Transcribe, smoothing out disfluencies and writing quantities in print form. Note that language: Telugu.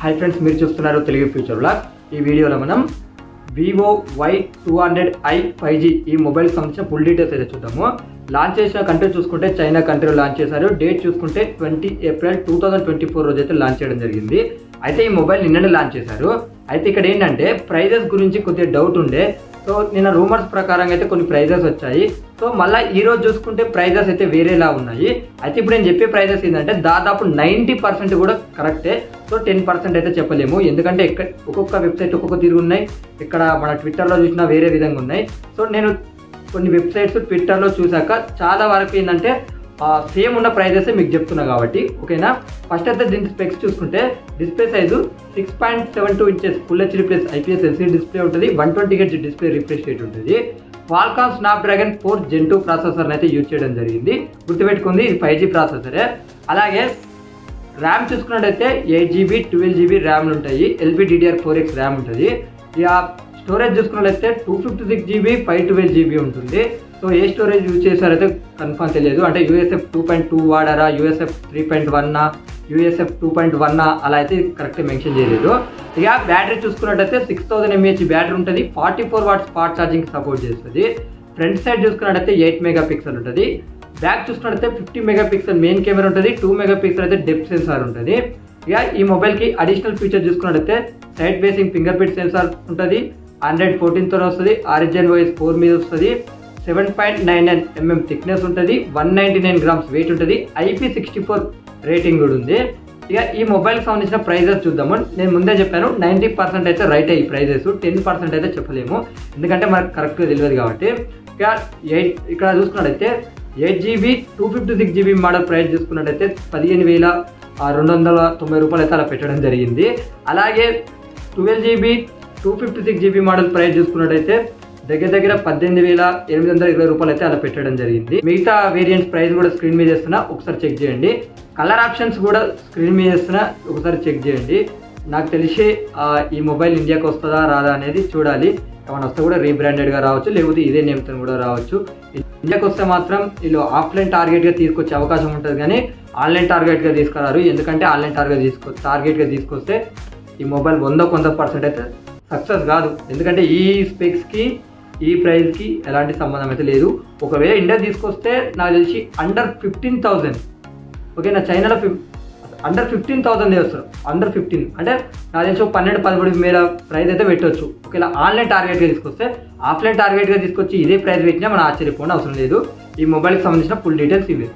हाई फ्रेंड्स మీరు చూస్తున్నారు తెలుగు ఫ్యూచర్ బ్లాగ్। ఈ వీడియోలో మనం Vivo Y200i 5G ఈ మొబైల్ సంబంధించిన ఫుల్ డీటెయిల్స్ అయితే చూద్దాము। లాంచ్ చేసిన కంట్రీ చూసుకుంటే చైనా కంట్రీలో లాంచ్ చేశారు। డేట్ చూసుకుంటే 20 ఏప్రిల్ 2024 రోజు అయితే లాంచ్ చేయడం జరిగింది। అయితే ఈ మొబైల్ నిన్ననే లాంచ్ చేశారు। అయితే ఇక్కడ ఏంటంటే ప్రైజెస్ గురించి కొద్దిగా డౌట్ ఉండే, సో నిన్న రూమర్స్ ప్రకారంగా అయితే కొన్ని ప్రైజెస్ వచ్చాయి। సో మళ్ళీ ఈ రోజు చూసుకుంటే ప్రైజెస్ అయితే వేరేలా ఉన్నాయి। అయితే ఇప్పుడు నేను చెప్పే ప్రైజెస్ ఏంటంటే దాదాపు 90% కూడా కరెక్టే। సో 10% అయితే చెప్పలేము, ఎందుకంటే ఒక్కొక్క వెబ్సైట్ ఒక్కొక్క తీరు ఉన్నాయి। ఇక్కడ మన ట్విట్టర్లో చూసినా వేరే విధంగా ఉన్నాయి। సో నేను కొన్ని వెబ్సైట్స్ ట్విట్టర్లో చూసాక చాలా వరకు ఏంటంటే సేమ్ ఉన్న ప్రైజెస్ మీకు చెప్తున్నా కాబట్టి ఓకేనా। ఫస్ట్ అయితే దీని స్పెక్స్ చూసుకుంటే display size 6.72 inches full HD plus IPS LCD display ఉంటుంది। 120 Hz డిస్ప్లే రిఫ్రెష్ రేట్ ఉంటుంది। Qualcomm Snapdragon 4 Gen 2 ప్రాసెసర్ని అయితే యూజ్ చేయడం జరిగింది। గుర్తుపెట్టుకుంది ఇది 5G ప్రాసెసరే। అలాగే ర్యామ్ చూసుకున్నట్టయితే 8GB 12GB ర్యామ్లు ఉంటాయి। LPDDR4X ర్యామ్ ఉంటుంది। ఇక స్టోరేజ్ చూసుకున్నట్లయితే 256GB 512GB ఉంటుంది। సో ఏ స్టోరేజ్ యూజ్ చేశారైతే కన్ఫర్మ్ తెలియదు, అంటే USF 2.2 వాడారా, USF 3.1 USF 2.1 అలా అయితే కరెక్ట్గా మెన్షన్ చేయలేదు। ఇక బ్యాటరీ చూసుకున్నట్టయితే 6000 mAh బ్యాటరీ ఉంటుంది। 44 వాట్స్ ఫాస్ట్ ఛార్జింగ్ సపోర్ట్ చేస్తుంది। ఫ్రంట్ సైడ్ చూసుకున్నట్టయితే 8 మెగాపిక్సెల్ ఉంటుంది। బ్యాక్ చూసుకున్నట్టయితే 50 మెగాపిక్సెల్ మెయిన్ కెమెరా ఉంటుంది। 2 మెగాపిక్సెల్ అయితే డెప్త్ సెన్సార్ ఉంటుంది। ఇక ఈ మొబైల్కి అడిషనల్ ఫీచర్ చూసుకున్నట్టయితే side facing finger print censor ఉంటుంది। Android 14తో వస్తుంది। Origin OS 4 మీద వస్తుంది। 7.99 mm థిక్నెస్ ఉంటుంది। 199 గ్రామ్స్ వెయిట్ ఉంటుంది। IP64 రేటింగ్ కూడా ఉంది। ఇక ఈ మొబైల్కి సంబంధించిన ప్రైజెస్ చూద్దాము। నేను ముందే చెప్పాను 90% అయితే రైట్ అయ్యి ప్రైజెస్, 10% అయితే చెప్పలేము, ఎందుకంటే మనకు కరెక్ట్గా తెలియదు కాబట్టి। ఇక ఇక్కడ చూసుకున్నట్టయితే 8GB 256GB మోడల్ ప్రైస్ చూసుకున్నట్టయితే 15,290 రూపాయలు అయితే అలా పెట్టడం జరిగింది। అలాగే 12GB 256GB మోడల్ ప్రైస్ చూసుకున్నట్టయితే దగ్గర 18,820 రూపాయలు అయితే అలా పెట్టడం జరిగింది। మిగతా వేరియంట్స్ ప్రైస్ కూడా స్క్రీన్ మీద చేస్తున్నా, ఒకసారి చెక్ చేయండి। కలర్ ఆప్షన్స్ కూడా స్క్రీన్ మీద చేస్తున్నా, ఒకసారి చెక్ చేయండి। నాకు తెలిసి ఈ మొబైల్ ఇండియాకి వస్తుందా రాదా అనేది చూడాలి। ఏమైనా వస్తే కూడా రీబ్రాండెడ్గా రావచ్చు, లేకపోతే ఇదే నేమ్తో కూడా రావచ్చు। ఇండియాకి వస్తే మాత్రం వీళ్ళు ఆఫ్లైన్ టార్గెట్గా తీసుకొచ్చే అవకాశం ఉంటుంది, కానీ ఆన్లైన్ టార్గెట్గా తీసుకురారు। ఎందుకంటే ఆన్లైన్ టార్గెట్గా తీసుకొస్తే ఈ మొబైల్ 100% అయితే సక్సెస్ కాదు, ఎందుకంటే ఈ స్పెక్స్కి ఈ ప్రైస్కి ఎలాంటి సంబంధం అయితే లేదు। ఒకవేళ ఇండియా తీసుకొస్తే నాకు తెలిసి అండర్ 15,000 ఓకేనా, చైనాలో అండర్ 15,000 చేస్తారు। అండర్ 15 అంటే నాకు తెలిసి 12-13 వేల ప్రైస్ అయితే పెట్టవచ్చు ఒకవేళ ఆన్లైన్ టార్గెట్గా తీసుకొస్తే। ఆఫ్లైన్ టార్గెట్గా తీసుకొచ్చి ఇదే ప్రైస్ పెట్టినా మనం ఆశ్చర్యపోవడం అవసరం లేదు। ఈ మొబైల్కి సంబంధించిన ఫుల్ డీటెయిల్స్ ఇవే।